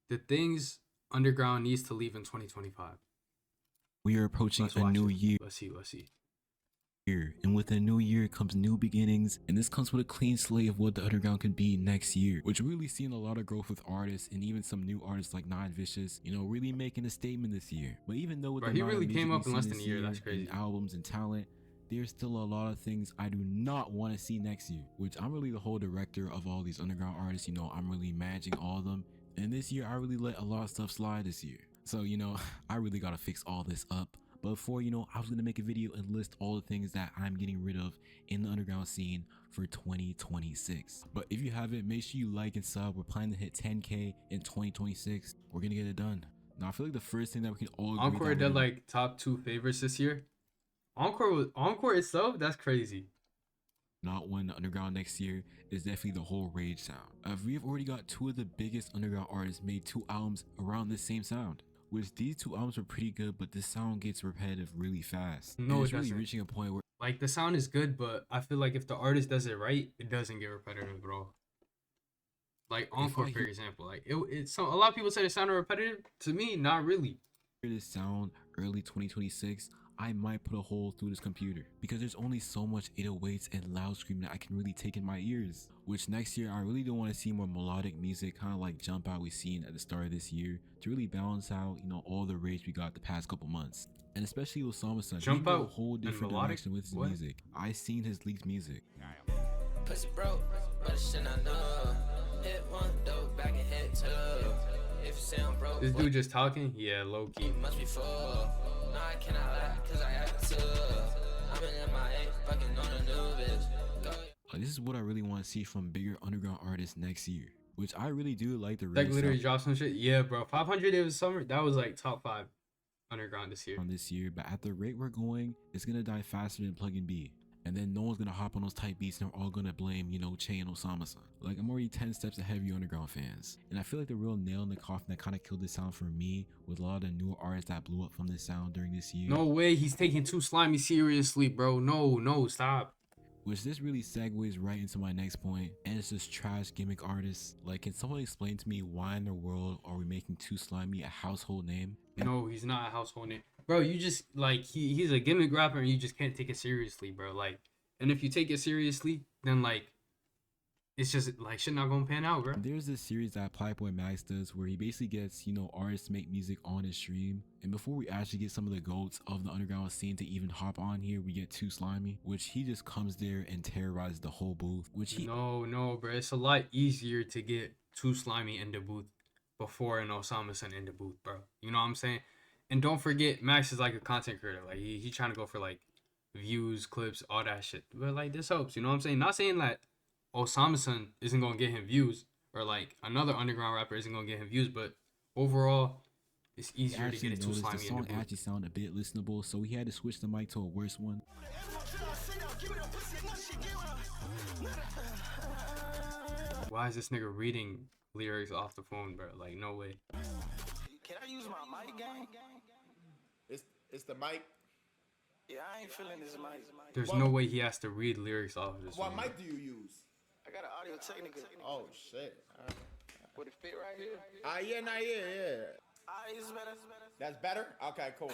The things underground needs to leave in 2025. We are approaching Let's a watch new it. year. Let's see. And with a new year comes new beginnings, and this comes with a clean slate of what the underground can be next year, which we're really seeing a lot of growth with artists, and even some new artists like Nine Vicious, you know, really making a statement this year. But even though with Bro, the he amount of really music came we've up in seen less than a this year. year That's crazy. and albums and talent, there's still a lot of things I do not want to see next year, which I'm really the whole director of all these underground artists. You know, I'm really managing all of them, and this year I really let a lot of stuff slide this year. So, you know, I really got to fix all this up. But before, you know, I was going to make a video and list all the things that I'm getting rid of in the underground scene for 2026. But if you haven't, make sure you like and sub. We're planning to hit 10K in 2026. We're going to get it done. Now, I feel like the first thing that we can all agree Encore that did like top 2 favorites this year. Encore itself, that's crazy. not win the underground next year is definitely the whole Rage sound. We have already got 2 of the biggest underground artists made 2 albums around this same sound. Which these 2 albums were pretty good, but this sound gets repetitive really fast. No, and it's it really doesn't. reaching a point where Like the sound is good, but I feel like if the artist does it right, it doesn't get repetitive, bro. Like Encore, for example, like it's a lot of people say it sounded repetitive. To me, not really. this sound early 2026, I might put a hole through this computer because there's only so much 808s and loud screaming that I can really take in my ears. Which next year I really don't want to see more melodic music, kind of like Jump Out we seen at the start of this year, to really balance out, you know, all the rage we got the past couple months. And especially with Osama, Jump he Out go a whole different direction with his music. I seen his leaked music. Pussy broke, but shit I know. Hit one though, back and hit two. If you say I'm broke, this dude just talking, yeah, low key. Much before. No, I cannot lie, cause I had to. I've been in my eight, fucking on a new bitch. This is what I really want to see from bigger underground artists next year, which I really do like the Like literally drop some shit. Yeah, bro. 500 Days of Summer, that was like top 5 underground this year. But at the rate we're going, it's gonna die faster than Plug and B. And then no one's gonna hop on those type beats and we're all gonna blame, you know, Che and Osama-san. Like, I'm already 10 steps ahead of you underground fans. And I feel like the real nail in the coffin that kind of killed this sound for me with a lot of the newer artists that blew up from this sound during this year. No way, he's taking Too Slimy seriously, bro. No, stop. Which this really segues right into my next point, and it's just trash gimmick artists. Like, can someone explain to me why in the world are we making Too Slimy a household name? No, he's not a household name. Bro, you just, like, he's a gimmick rapper and you just can't take it seriously, bro. Like, and if you take it seriously, then, like, it's just, like, shit not gonna pan out, bro. There's this series that Playboy Max does where he basically gets, you know, artists to make music on his stream. And before we actually get some of the goats of the underground scene to even hop on here, we get Too Slimy, which he just comes there and terrorizes the whole booth, which he... No, bro. It's a lot easier to get Too Slimy in the booth before an Osama-san in the booth, bro. You know what I'm saying? And don't forget, Max is like a content creator. Like, he trying to go for, like, views, clips, all that shit. But, like, this helps. You know what I'm saying? Not saying that Osama-san isn't gonna get him views, or like another underground rapper isn't gonna get him views, but overall, it's easier to get it Too Slimy. The song actually sounded a bit listenable, so he had to switch the mic to a worse one. Why is this nigga reading lyrics off the phone, bro? Like, no way. Can I use my mic gang? It's the mic. Yeah, I ain't feeling this mic. There's no way he has to read lyrics off of this. What mic do you use? I got an Audio Technica. Oh shit. Would it fit right here? Yeah. It's better. That's better? Okay, cool.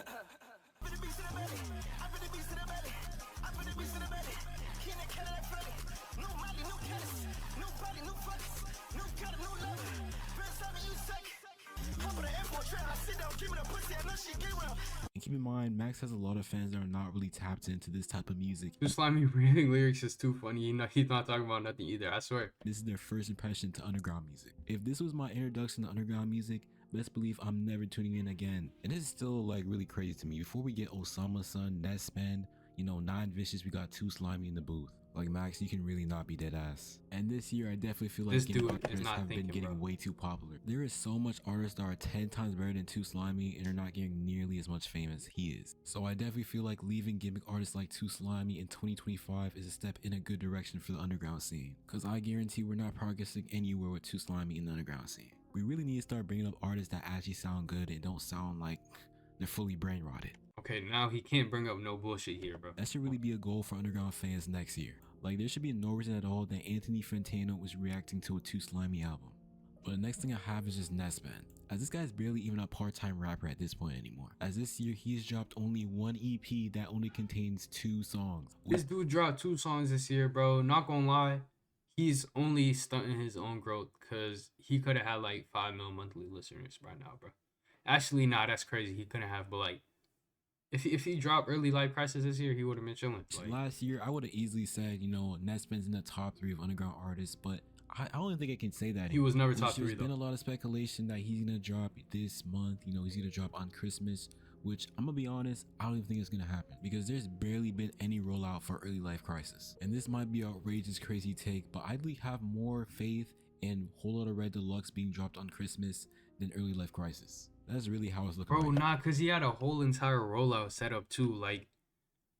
And keep in mind, Max has a lot of fans that are not really tapped into this type of music. Too Slimy reading lyrics is too funny. He's not talking about nothing either, I swear. This is their first impression to underground music. If this was my introduction to underground music, best believe I'm never tuning in again. And this is still like really crazy to me. Before we get Osama-san, Netspend, you know, Nine Vicious, we got Too Slimy in the booth. Like, Max, you can really not be dead ass. And this year, I definitely feel like artists have been getting way too popular. There is so much artists that are 10 times better than Too Slimy and are not getting nearly as much fame as he is. So I definitely feel like leaving gimmick artists like Too Slimy in 2025 is a step in a good direction for the underground scene. Cause I guarantee we're not progressing anywhere with Too Slimy in the underground scene. We really need to start bringing up artists that actually sound good and don't sound like they're fully brain rotted. Okay, now he can't bring up no bullshit here, bro. That should really be a goal for underground fans next year. Like, there should be no reason at all that Anthony Fantano was reacting to a Too Slimy album. But the next thing I have is just Nesman, as this guy's barely even a part-time rapper at this point anymore, as this year he's dropped only one EP that only contains 2 songs. This dude dropped 2 songs this year, bro. Not gonna lie, he's only stunting his own growth because he could have had like 5 million monthly listeners right now, bro. Actually, nah, that's crazy. He couldn't have, but like, if he dropped Early Life Crisis this year, he would have been chilling. Like, last year, I would have easily said, you know, Nesman's in the top 3 of underground artists, but I don't even think I can say that. he was never top 3 There's been though. a lot of speculation that he's gonna drop this month. You know, he's gonna drop on Christmas, which I'm gonna be honest, I don't even think it's gonna happen because there's barely been any rollout for Early Life Crisis. And this might be outrageous, crazy take, but I'd have more faith in Whole Lotta Red Deluxe being dropped on Christmas than Early Life Crisis. That's really how it's looking. Bro, right now. nah, cause he had a whole entire rollout set up too. Like,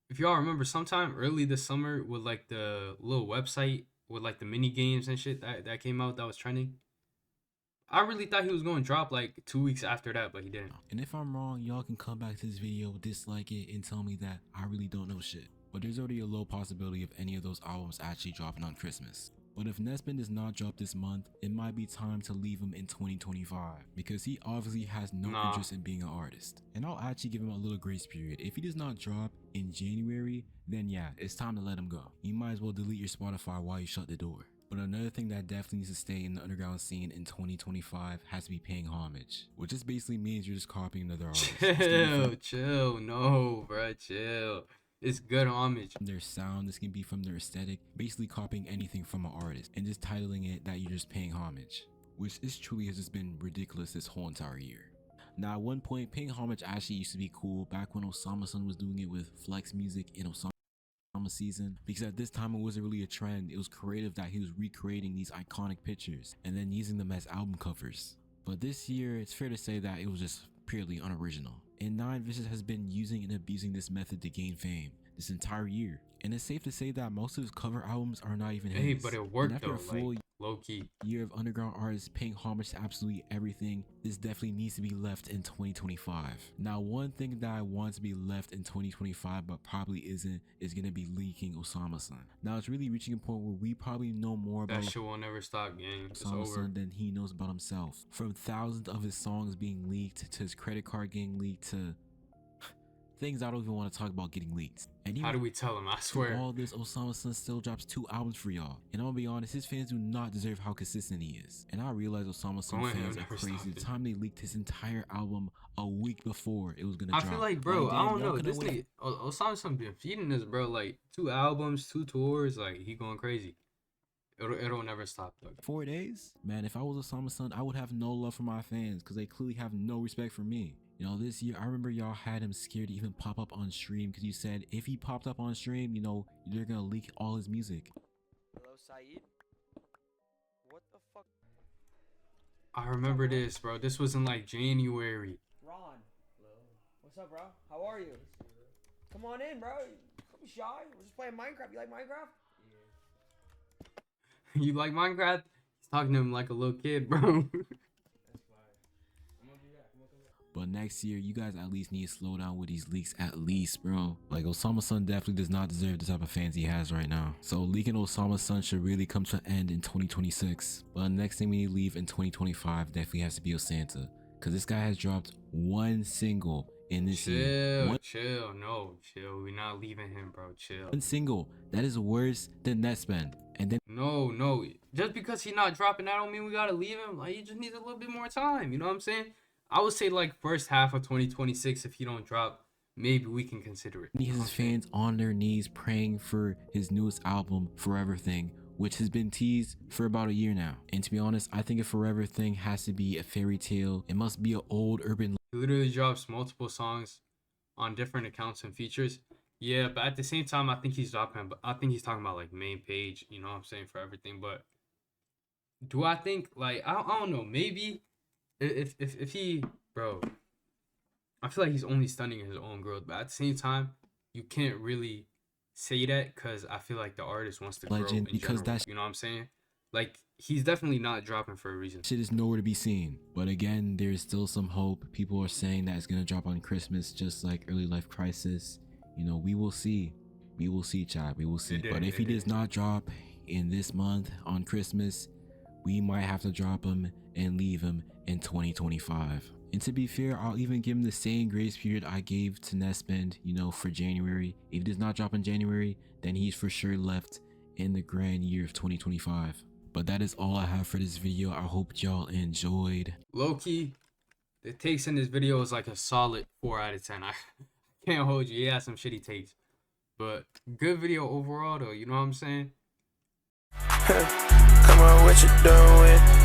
if y'all remember, sometime early this summer with like the little website with like the mini games and shit that came out that was trending. I really thought he was going to drop like 2 weeks after that, but he didn't. And if I'm wrong, y'all can come back to this video, dislike it, and tell me that I really don't know shit. But there's already a low possibility of any of those albums actually dropping on Christmas. But if Nesman does not drop this month, it might be time to leave him in 2025 because he obviously has no interest in being an artist. And I'll actually give him a little grace period. If he does not drop in January, then yeah, it's time to let him go. You might as well delete your Spotify while you shut the door. But another thing that definitely needs to stay in the underground scene in 2025 has to be paying homage, which just basically means you're just copying another artist. Chill, no, bro, chill. It's good homage. Their sound, this can be from their aesthetic, basically copying anything from an artist and just titling it that you're just paying homage, which is truly has just been ridiculous this whole entire year. Now at one point, paying homage actually used to be cool back when Osama Sun was doing it with Flex Music in Osama Season, because at this time it wasn't really a trend. It was creative that he was recreating these iconic pictures and then using them as album covers. But this year, it's fair to say that it was just purely unoriginal. And Nine Vicious has been using and abusing this method to gain fame this entire year. And it's safe to say that most of his cover albums are not even his. Hey, but it worked after though, a full like, low key. year of underground artists paying homage to absolutely everything, this definitely needs to be left in 2025. Now, one thing that I want to be left in 2025 but probably isn't is gonna be leaking Osama Sun. Now it's really reaching a point where we probably know more about That shit will never stop, gang. It's Osama over. Sun than he knows about himself. From thousands of his songs being leaked to his credit card getting leaked to things I don't even want to talk about getting leaked. And How do we tell him? I swear. all this, Osama Sun still drops 2 albums for y'all. And I'm gonna be honest, his fans do not deserve how consistent he is. And I realize Osama Sun Go ahead, fans are never crazy. stop The it. time they leaked his entire album a week before it was gonna I drop. feel like, bro, Like, I damn, don't y'all know. could've This waited nigga, Osama Sun been feeding this, bro. Like 2 albums, 2 tours. Like he going crazy. It'll never stop, though. 4 days? Man, if I was Osama Sun, I would have no love for my fans because they clearly have no respect for me. You know, this year, I remember y'all had him scared to even pop up on stream because you said if he popped up on stream, you know, they're gonna leak all his music. Hello, Saeed. What the fuck? I remember this, bro. This was in like January. Ron. Hello. What's up, bro? How are you? Come on in, bro. Don't be shy. We're just playing Minecraft. You like Minecraft? You like Minecraft? He's talking to him like a little kid, bro. But next year, you guys at least need to slow down with these leaks at least, bro. Like, Osama Sun definitely does not deserve the type of fans he has right now. So leaking Osama Sun should really come to an end in 2026. But the next thing we need to leave in 2025 definitely has to be Osanta. Because this guy has dropped 1 single in this year. Chill. No, chill. We're not leaving him, bro. Chill. 1 single. That is worse than Nesman. And then No. Just because he's not dropping, that don't mean we gotta leave him. Like, he just needs a little bit more time. You know what I'm saying? I would say like first half of 2026. If he don't drop, maybe we can consider it. he has his fans on their knees praying for his newest album, Forever Thing, which has been teased for about a year now. And to be honest, I think a Forever Thing has to be a fairy tale. It must be an old urban He literally drops multiple songs on different accounts and features. Yeah, but at the same time, I think he's talking about like main page. You know what I'm saying, for everything. But do I think like I don't know? Maybe if he, bro, I feel like he's only stunning his own growth. But at the same time, you can't really say that because I feel like the artist wants to grow legend in because general, that's you know what I'm saying? Like he's definitely not dropping for a reason. shit is nowhere to be seen. But again, there is still some hope. People are saying that it's gonna drop on Christmas, just like Early Life Crisis. You know, we will see. We will see, Chad. We will see. It did, But if it he did. does not drop in this month on Christmas, we might have to drop him and leave him in 2025. And to be fair, I'll even give him the same grace period I gave to Nespend, you know, for January. If he does not drop in January, then he's for sure left in the grand year of 2025. But that is all I have for this video. I hope y'all enjoyed. Low-key, the takes in this video is like a solid 4 out of 10. I can't hold you. He had some shitty takes. But good video overall though, you know what I'm saying? Come on, what you doing?